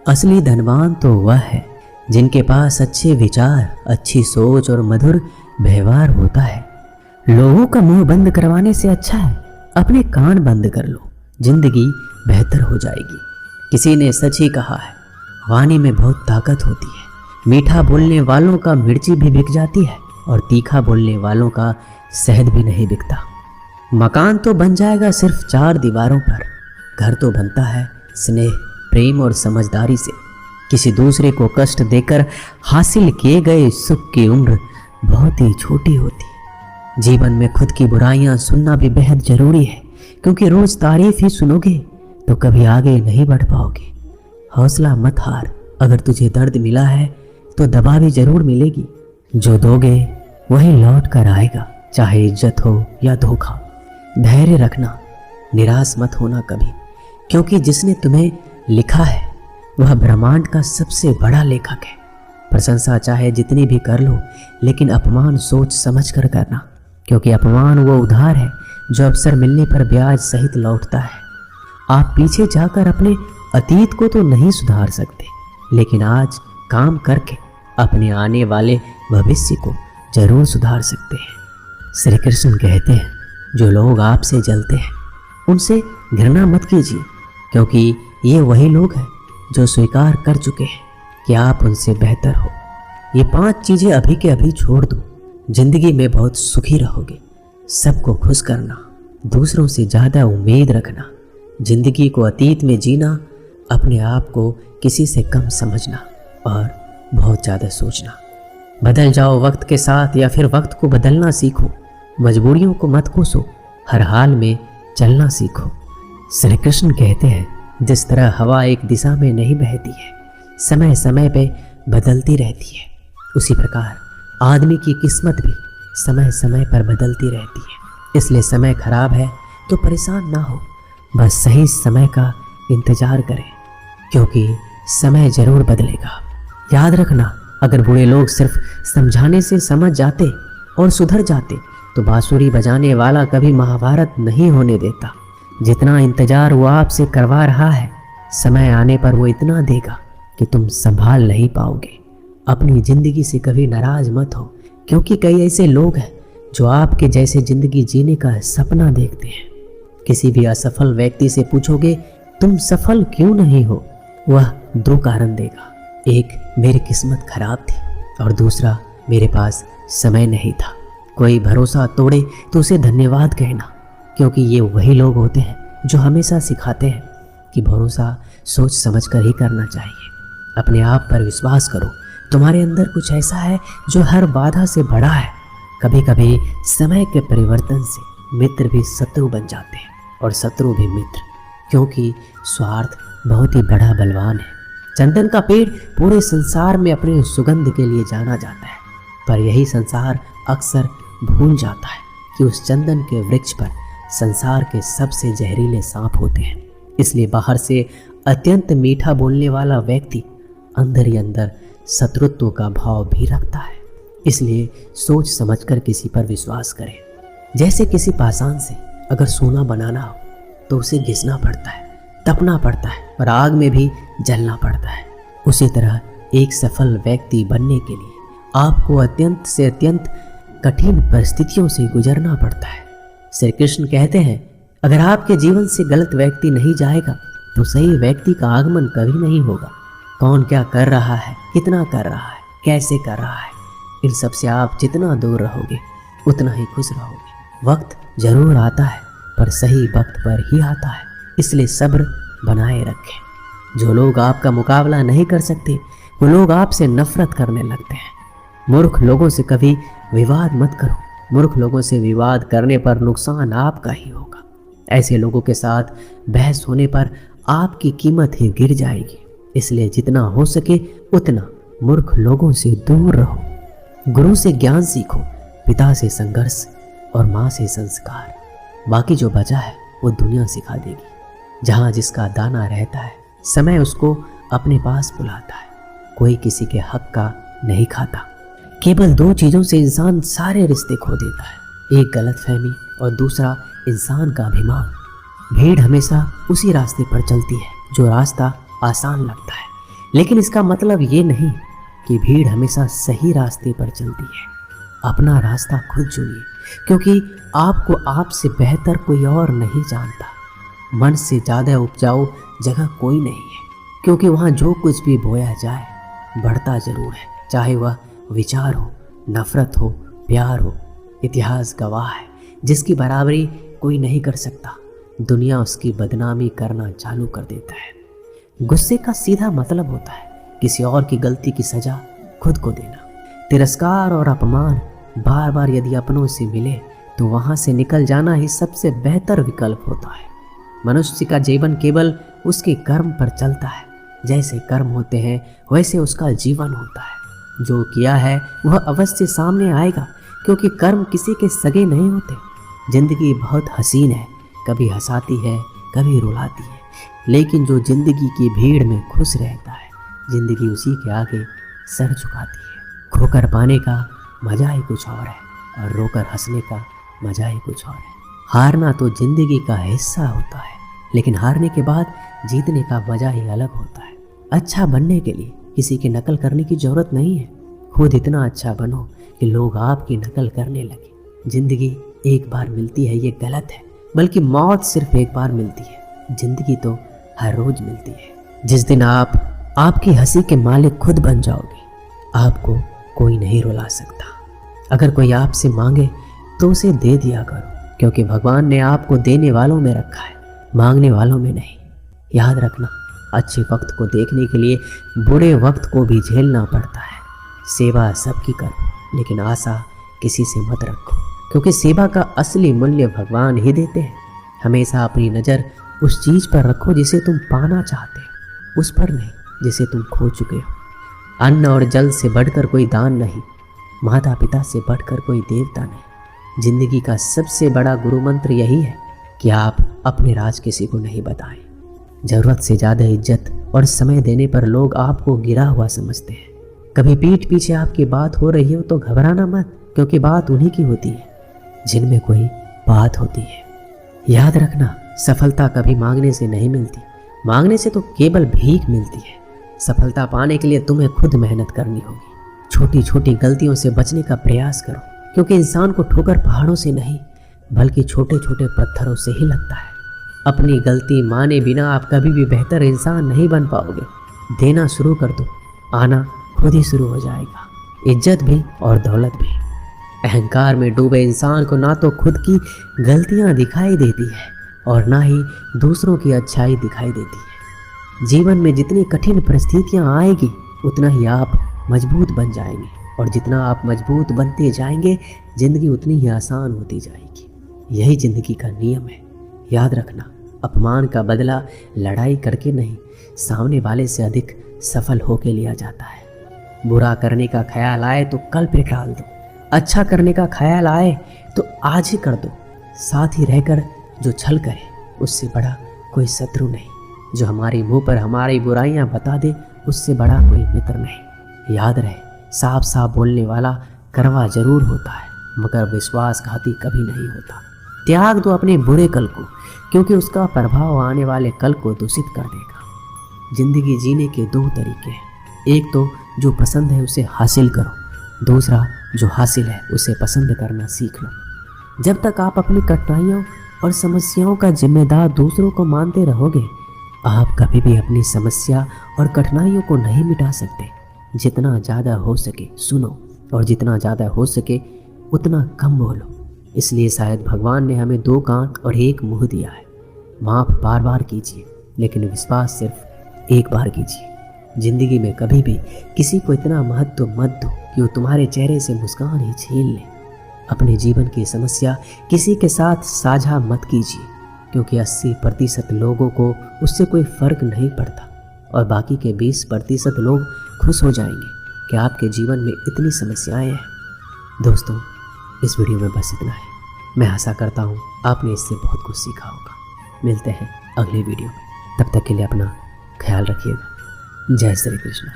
असली धनवान तो वह है जिनके पास अच्छे विचार, अच्छी सोच और मधुर व्यवहार होता है। लोगों का मुंह बंद करवाने से अच्छा है अपने कान बंद कर लो, जिंदगी बेहतर हो जाएगी। किसी ने सच ही कहा है, वाणी में बहुत ताकत होती है। मीठा बोलने वालों का मिर्ची भी बिक जाती है और तीखा बोलने वालों का शहद भी नहीं बिकता। मकान तो बन जाएगा सिर्फ 4 दीवारों पर, घर तो बनता है स्नेह, प्रेम और समझदारी से। किसी दूसरे को कष्ट देकर हासिल किए गए सुख की उम्र बहुत ही छोटी होती है। जीवन में खुद की बुराइयां सुनना भी बेहद जरूरी है, क्योंकि रोज तारीफ ही सुनोगे तो कभी आगे नहीं बढ़ पाओगे। हौसला मत हार, अगर तुझे दर्द मिला है तो दवा भी जरूर मिलेगी। जो दोगे वही लौट कर आएगा, चाहे इज्जत हो या धोखा। धैर्य रखना, निराश मत होना कभी, क्योंकि जिसने तुम्हें लिखा है वह ब्रह्मांड का सबसे बड़ा लेखक है। प्रशंसा चाहे जितनी भी कर लो, लेकिन अपमान सोच समझ कर करना, क्योंकि अपमान वो उधार है जो अवसर मिलने पर ब्याज सहित लौटता है। आप पीछे जाकर अपने अतीत को तो नहीं सुधार सकते, लेकिन आज काम करके अपने आने वाले भविष्य को जरूर सुधार सकते हैं। श्री कृष्ण कहते हैं, जो लोग आपसे जलते हैं उनसे घृणा मत कीजिए, क्योंकि ये वही लोग हैं जो स्वीकार कर चुके हैं कि आप उनसे बेहतर हो। ये 5 चीज़ें अभी के अभी छोड़ दो, जिंदगी में बहुत सुखी रहोगे। सबको खुश करना, दूसरों से ज़्यादा उम्मीद रखना, जिंदगी को अतीत में जीना, अपने आप को किसी से कम समझना और बहुत ज़्यादा सोचना। बदल जाओ वक्त के साथ या फिर वक्त को बदलना सीखो। मजबूरियों को मत कोसो, हर हाल में चलना सीखो। श्री कृष्ण कहते हैं, जिस तरह हवा एक दिशा में नहीं बहती है, समय समय पे बदलती रहती है, उसी प्रकार आदमी की किस्मत भी समय समय पर बदलती रहती है। इसलिए समय खराब है तो परेशान ना हो, बस सही समय का इंतजार करें, क्योंकि समय जरूर बदलेगा। याद रखना, अगर बुरे लोग सिर्फ समझाने से समझ जाते और सुधर जाते तो बांसुरी बजाने वाला कभी महाभारत नहीं होने देता। जितना इंतजार वो आपसे करवा रहा है, समय आने पर वो इतना देगा कि तुम संभाल नहीं पाओगे। अपनी जिंदगी से कभी नाराज मत हो, क्योंकि कई ऐसे लोग हैं जो आपके जैसे जिंदगी जीने का सपना देखते हैं। किसी भी असफल व्यक्ति से पूछोगे तुम सफल क्यों नहीं हो, वह 2 कारण देगा। एक, मेरी किस्मत खराब थी, और दूसरा, मेरे पास समय नहीं था। कोई भरोसा तोड़े तो उसे धन्यवाद कहना, क्योंकि ये वही लोग होते हैं जो हमेशा सिखाते हैं कि भरोसा सोच समझ कर ही करना चाहिए। अपने आप पर विश्वास करो, तुम्हारे अंदर कुछ ऐसा है जो हर बाधा से बड़ा है। कभी कभी समय के परिवर्तन से मित्र भी शत्रु बन जाते हैं और शत्रु भी मित्र, क्योंकि स्वार्थ बहुत ही बड़ा बलवान है। चंदन का पेड़ पूरे संसार में अपने सुगंध के लिए जाना जाता है, पर यही संसार अक्सर भूल जाता है कि उस चंदन के वृक्ष पर संसार के सबसे जहरीले सांप होते हैं। इसलिए बाहर से अत्यंत मीठा बोलने वाला व्यक्ति अंदर ही अंदर शत्रुत्व का भाव भी रखता है। इसलिए सोच समझकर किसी पर विश्वास करें। जैसे किसी पाषाण से अगर सोना बनाना हो तो उसे घिसना पड़ता है, तपना पड़ता है और आग में भी जलना पड़ता है। उसी तरह एक सफल व्यक्ति बनने के लिए आपको अत्यंत से अत्यंत कठिन परिस्थितियों से गुजरना पड़ता है। श्री कृष्ण कहते हैं, अगर आपके जीवन से गलत व्यक्ति नहीं जाएगा तो सही व्यक्ति का आगमन कभी नहीं होगा। कौन क्या कर रहा है, कितना कर रहा है, कैसे कर रहा है, इन सब से आप जितना दूर रहोगे उतना ही खुश रहोगे। वक्त जरूर आता है, पर सही वक्त पर ही आता है, इसलिए सब्र बनाए रखें। जो लोग आपका मुकाबला नहीं कर सकते वो लोग आपसे नफरत करने लगते हैं। मूर्ख लोगों से कभी विवाद मत करो, मूर्ख लोगों से विवाद करने पर नुकसान आपका ही होगा। ऐसे लोगों के साथ बहस होने पर आपकी कीमत ही गिर जाएगी। इसलिए जितना हो सके उतना मूर्ख लोगों से दूर रहो। गुरु से ज्ञान सीखो, पिता से संघर्ष और माँ से संस्कार। बाकी जो बचा है वो दुनिया सिखा देगी। जहाँ जिसका दाना रहता है समय उसको अपने पास बुलाता है। कोई किसी के हक का नहीं खाता। केवल 2 चीज़ों से इंसान सारे रिश्ते खो देता है, एक गलतफहमी और दूसरा इंसान का अभिमान। भीड़ हमेशा उसी रास्ते पर चलती है जो रास्ता आसान लगता है, लेकिन इसका मतलब ये नहीं कि भीड़ हमेशा सही रास्ते पर चलती है। अपना रास्ता खुद चुनिए, क्योंकि आपको आपसे बेहतर कोई और नहीं जानता। मन से ज़्यादा उपजाऊ जगह कोई नहीं है, क्योंकि वहाँ जो कुछ भी बोया जाए बढ़ता ज़रूर है, चाहे वह विचार हो, नफरत हो, प्यार हो। इतिहास गवाह है, जिसकी बराबरी कोई नहीं कर सकता, दुनिया उसकी बदनामी करना चालू कर देता है। गुस्से का सीधा मतलब होता है किसी और की गलती की सजा खुद को देना। तिरस्कार और अपमान बार बार यदि अपनों से मिले तो वहाँ से निकल जाना ही सबसे बेहतर विकल्प होता है। मनुष्य का जीवन केवल उसके कर्म पर चलता है। जैसे कर्म होते हैं वैसे उसका जीवन होता है। जो किया है वह अवश्य सामने आएगा, क्योंकि कर्म किसी के सगे नहीं होते। जिंदगी बहुत हसीन है, कभी हंसाती है, कभी रुलाती है, लेकिन जो जिंदगी की भीड़ में खुश रहता है, जिंदगी उसी के आगे सर झुकाती है। खोकर पाने का मजा ही कुछ और है और रोकर हंसने का मजा ही कुछ और है। हारना तो जिंदगी का हिस्सा होता है, लेकिन हारने के बाद जीतने का मजा ही अलग होता है। अच्छा बनने के लिए किसी की नकल करने की जरूरत नहीं है। खुद इतना अच्छा बनो कि लोग आपकी नकल करने लगे। जिंदगी एक बार मिलती है ये गलत है, बल्कि मौत सिर्फ एक बार मिलती है। जिंदगी तो हर रोज मिलती है। जिस दिन आप आपकी हंसी के मालिक खुद बन जाओगे, आपको कोई नहीं रुला सकता। अगर कोई आपसे मांगे तो उसे दे दिया करो, क्योंकि भगवान ने आपको देने वालों में रखा है, मांगने वालों में नहीं। याद रखना, अच्छे वक्त को देखने के लिए बुरे वक्त को भी झेलना पड़ता है। सेवा सबकी करो, लेकिन आशा किसी से मत रखो, क्योंकि सेवा का असली मूल्य भगवान ही देते हैं। हमेशा अपनी नज़र उस चीज़ पर रखो जिसे तुम पाना चाहते हो, उस पर नहीं जिसे तुम खो चुके हो। अन्न और जल से बढ़कर कोई दान नहीं, माता पिता से बढ़कर कोई देवता नहीं। जिंदगी का सबसे बड़ा गुरु मंत्र यही है कि आप अपने राज किसी को नहीं बताएं। जरूरत से ज़्यादा इज्जत और समय देने पर लोग आपको गिरा हुआ समझते हैं। कभी पीठ पीछे आपकी बात हो रही हो तो घबराना मत, क्योंकि बात उन्हीं की होती है जिनमें कोई बात होती है। याद रखना, सफलता कभी मांगने से नहीं मिलती, मांगने से तो केवल भीख मिलती है। सफलता पाने के लिए तुम्हें खुद मेहनत करनी होगी। छोटी छोटी गलतियों से बचने का प्रयास करो, क्योंकि इंसान को ठोकर पहाड़ों से नहीं बल्कि छोटे छोटे पत्थरों से ही लगता है। अपनी गलती माने बिना आप कभी भी बेहतर इंसान नहीं बन पाओगे। देना शुरू कर दो, आना खुद ही शुरू हो जाएगा, इज्जत भी और दौलत भी। अहंकार में डूबे इंसान को ना तो खुद की गलतियां दिखाई देती है और ना ही दूसरों की अच्छाई दिखाई देती है। जीवन में जितनी कठिन परिस्थितियां आएगी उतना ही आप मजबूत बन जाएंगे, और जितना आप मजबूत बनते जाएंगे जिंदगी उतनी ही आसान होती जाएगी। यही जिंदगी का नियम है। याद रखना, अपमान का बदला लड़ाई करके नहीं, सामने वाले से अधिक सफल होके लिया जाता है। बुरा करने का ख्याल आए तो कल पे टाल दो, अच्छा करने का ख्याल आए तो आज ही कर दो। साथ ही रहकर जो छल करे उससे बड़ा कोई शत्रु नहीं, जो हमारे मुंह पर हमारी बुराइयां बता दे उससे बड़ा कोई मित्र नहीं। याद रहे, साफ साफ बोलने वाला कड़वा जरूर होता है, मगर विश्वासघाती कभी नहीं होता। त्याग दो अपने बुरे कल को, क्योंकि उसका प्रभाव आने वाले कल को दूषित कर देगा। जिंदगी जीने के दो तरीके हैं, एक तो जो पसंद है उसे हासिल करो, दूसरा जो हासिल है उसे पसंद करना सीख लो। जब तक आप अपनी कठिनाइयों और समस्याओं का जिम्मेदार दूसरों को मानते रहोगे, आप कभी भी अपनी समस्या और कठिनाइयों को नहीं मिटा सकते। जितना ज़्यादा हो सके सुनो, और जितना ज़्यादा हो सके उतना कम बोलो। इसलिए शायद भगवान ने हमें 2 कान और 1 मुंह दिया है। माफ़ बार बार कीजिए, लेकिन विश्वास सिर्फ एक बार कीजिए। जिंदगी में कभी भी किसी को इतना महत्व मत दो कि वो तुम्हारे चेहरे से मुस्कान ही छीन ले। अपने जीवन की समस्या किसी के साथ साझा मत कीजिए, क्योंकि 80% लोगों को उससे कोई फर्क नहीं पड़ता, और बाकी के 20% लोग खुश हो जाएंगे कि आपके जीवन में इतनी समस्याएं हैं। दोस्तों, इस वीडियो में बस इतना है। मैं आशा करता हूँ आपने इससे बहुत कुछ सीखा होगा। मिलते हैं अगले वीडियो में, तब तक के लिए अपना ख्याल रखिएगा। जय श्री कृष्ण।